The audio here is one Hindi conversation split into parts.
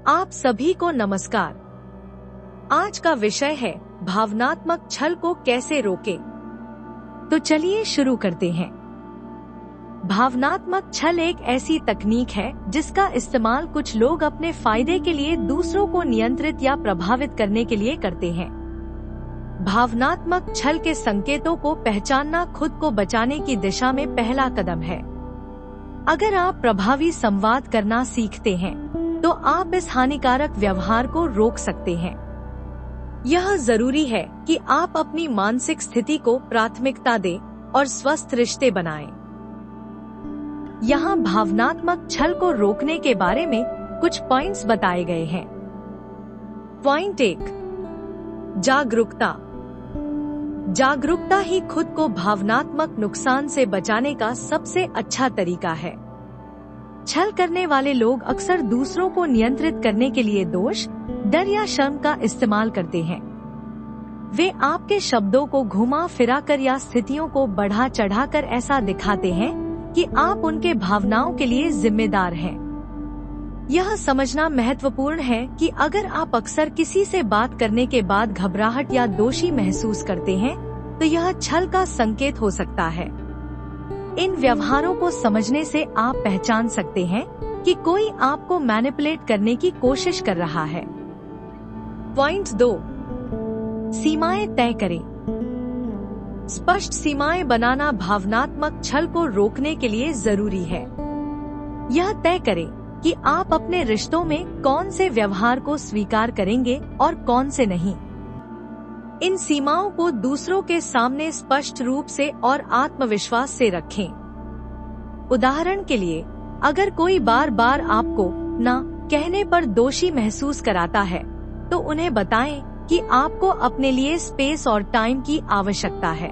आप सभी को नमस्कार। आज का विषय है भावनात्मक छल को कैसे रोकें। तो चलिए शुरू करते हैं। भावनात्मक छल एक ऐसी तकनीक है जिसका इस्तेमाल कुछ लोग अपने फायदे के लिए दूसरों को नियंत्रित या प्रभावित करने के लिए करते हैं। भावनात्मक छल के संकेतों को पहचानना खुद को बचाने की दिशा में पहला कदम है। अगर आप प्रभावी संवाद करना सीखते हैं तो आप इस हानिकारक व्यवहार को रोक सकते हैं। यह जरूरी है कि आप अपनी मानसिक स्थिति को प्राथमिकता दें और स्वस्थ रिश्ते बनाएं। यहाँ भावनात्मक छल को रोकने के बारे में कुछ पॉइंट्स बताए गए हैं। पॉइंट 1, जागरूकता। जागरूकता ही खुद को भावनात्मक नुकसान से बचाने का सबसे अच्छा तरीका है। छल करने वाले लोग अक्सर दूसरों को नियंत्रित करने के लिए दोष, डर या शर्म का इस्तेमाल करते हैं। वे आपके शब्दों को घुमा फिरा कर या स्थितियों को बढ़ा चढ़ाकर ऐसा दिखाते हैं कि आप उनके भावनाओं के लिए जिम्मेदार हैं। यह समझना महत्वपूर्ण है कि अगर आप अक्सर किसी से बात करने के बाद घबराहट या दोषी महसूस करते हैं, तो यह छल का संकेत हो सकता है। इन व्यवहारों को समझने से आप पहचान सकते हैं कि कोई आपको मैनिपुलेट करने की कोशिश कर रहा है। पॉइंट 2, सीमाएं तय करें। स्पष्ट सीमाएं बनाना भावनात्मक छल को रोकने के लिए जरूरी है। यह तय करें कि आप अपने रिश्तों में कौन से व्यवहार को स्वीकार करेंगे और कौन से नहीं। इन सीमाओं को दूसरों के सामने स्पष्ट रूप से और आत्मविश्वास से रखें। उदाहरण के लिए, अगर कोई बार बार आपको ना कहने पर दोषी महसूस कराता है, तो उन्हें बताएं कि आपको अपने लिए स्पेस और टाइम की आवश्यकता है।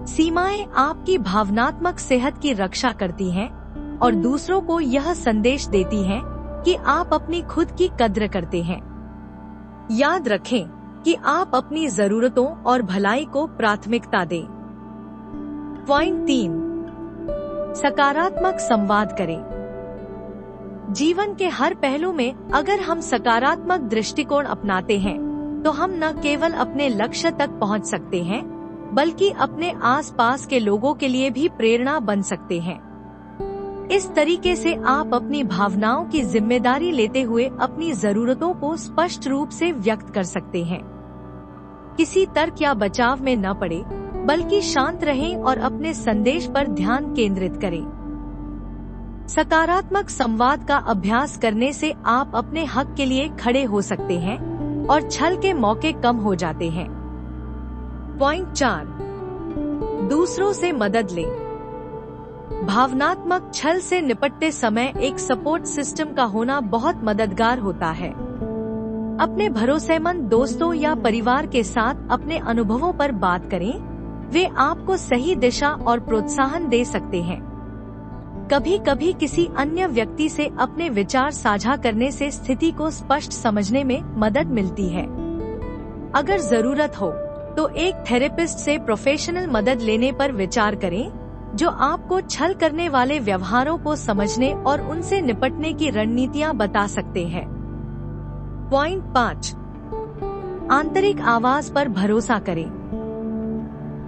सीमाएं आपकी भावनात्मक सेहत की रक्षा करती हैं और दूसरों को यह संदेश देती हैं कि आप अपनी खुद की कद्र करते हैं। याद रखें कि आप अपनी जरूरतों और भलाई को प्राथमिकता दें। पॉइंट 3, सकारात्मक संवाद करें। जीवन के हर पहलू में अगर हम सकारात्मक दृष्टिकोण अपनाते हैं, तो हम न केवल अपने लक्ष्य तक पहुंच सकते हैं, बल्कि अपने आसपास के लोगों के लिए भी प्रेरणा बन सकते हैं। इस तरीके से आप अपनी भावनाओं की जिम्मेदारी लेते हुए अपनी जरूरतों को स्पष्ट रूप से व्यक्त कर सकते हैं। किसी तर्क या बचाव में न पड़े, बल्कि शांत रहें और अपने संदेश पर ध्यान केंद्रित करें। सकारात्मक संवाद का अभ्यास करने से आप अपने हक के लिए खड़े हो सकते हैं और छल के मौके कम हो जाते हैं। पॉइंट 4, दूसरों से मदद लें। भावनात्मक छल से निपटते समय एक सपोर्ट सिस्टम का होना बहुत मददगार होता है। अपने भरोसेमंद दोस्तों या परिवार के साथ अपने अनुभवों पर बात करें। वे आपको सही दिशा और प्रोत्साहन दे सकते हैं। कभी कभी किसी अन्य व्यक्ति से अपने विचार साझा करने से स्थिति को स्पष्ट समझने में मदद मिलती है। अगर जरूरत हो तो एक थेरेपिस्ट से प्रोफेशनल मदद लेने पर विचार करें, जो आपको छल करने वाले व्यवहारों को समझने और उनसे निपटने की रणनीतियां बता सकते हैं। पॉइंट 5, आंतरिक आवाज पर भरोसा करें।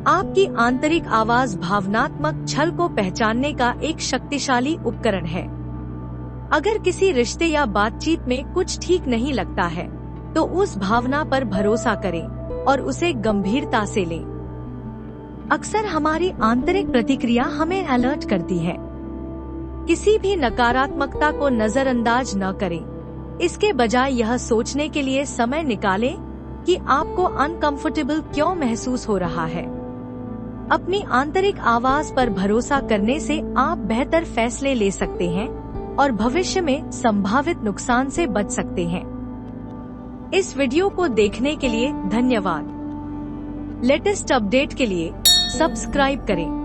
आपकी आंतरिक आवाज भावनात्मक छल को पहचानने का एक शक्तिशाली उपकरण है। अगर किसी रिश्ते या बातचीत में कुछ ठीक नहीं लगता है, तो उस भावना पर भरोसा करें और उसे गंभीरता से लें। अक्सर हमारी आंतरिक प्रतिक्रिया हमें अलर्ट करती है। किसी भी नकारात्मकता को नजरअंदाज न करें। इसके बजाय यह सोचने के लिए समय निकालें कि आपको अनकंफर्टेबल क्यों महसूस हो रहा है। अपनी आंतरिक आवाज पर भरोसा करने से आप बेहतर फैसले ले सकते हैं और भविष्य में संभावित नुकसान से बच सकते हैं। इस वीडियो को देखने के लिए धन्यवाद। लेटेस्ट अपडेट के लिए सब्सक्राइब करें।